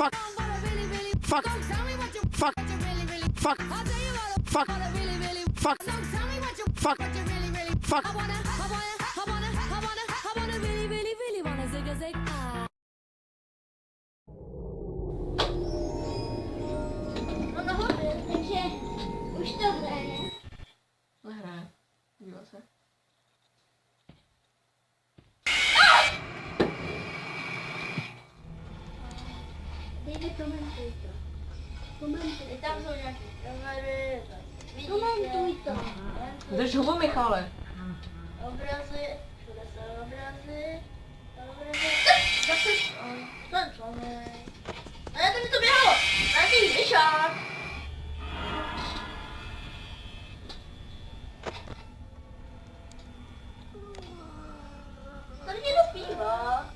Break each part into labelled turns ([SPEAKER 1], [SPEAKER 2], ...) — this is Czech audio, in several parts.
[SPEAKER 1] Fuck. Fuck. Fuck. Fuck. Fuck. Fuck. Fuck. Fuck.
[SPEAKER 2] No nahoře, takže už to hraje.
[SPEAKER 3] Nehraje. Dívá se.
[SPEAKER 2] Dejde komentuj to. Komentuj. Tam jsou nějaký kamery. Komentuj to.
[SPEAKER 3] Drž hubu, Michale.
[SPEAKER 2] Obrazy. Všude jsou obrazy. Obrazy. Zase. Ten člověk. A já to mi to běhalo. Nějaký myšák. Tady někdo zpívá.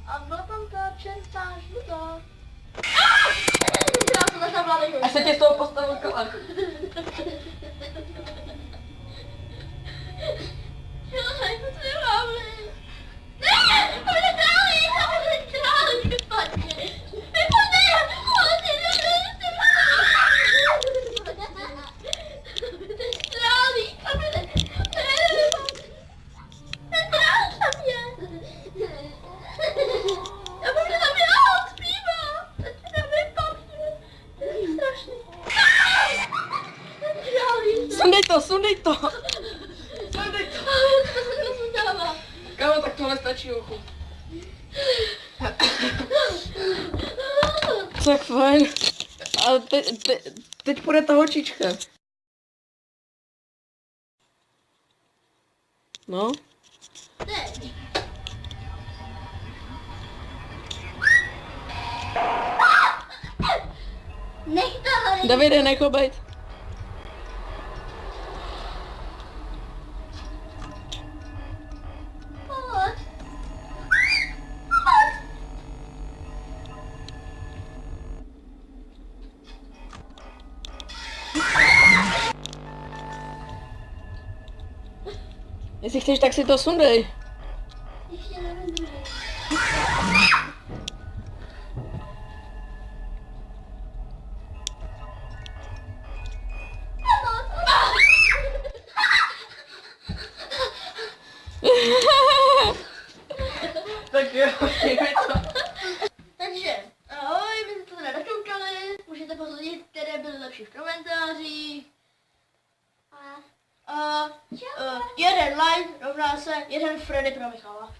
[SPEAKER 2] A byla tam ta černá žluta. Já to začala vládej.
[SPEAKER 3] Až se tě z toho postavil kalach.
[SPEAKER 2] Dělej, to se máme. Ne, to bude králi, vypadně. Vypadně, ale ty králi, tam je. Ten král tam je. Já budu tam dělat, zpívá. Teď mi tam vypadne. To je strašný. Ten králi.
[SPEAKER 3] Sundej to. Sundej to.
[SPEAKER 2] To se dává.
[SPEAKER 3] Kámo, tak tohle stačí, uchu. Tak fajn. Ale teď půjde ta holčička. No.
[SPEAKER 2] Teď. Nech to,
[SPEAKER 3] Davide, nech ho bejt.
[SPEAKER 2] Pojď.
[SPEAKER 3] Jestli chceš, tak si to sundej.
[SPEAKER 2] Ještě nevím druhý.
[SPEAKER 3] Tak jo, děkuji to.
[SPEAKER 2] Takže, ahoj, my jsme to teda dokoukali, můžete posoudit, které byly lepší v komentářích. Jeden like rovná se jeden Freddy pro Michala.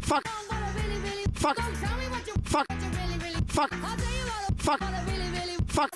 [SPEAKER 1] Fuck. Fuck. Fuck. Fuck. Fuck. Fuck.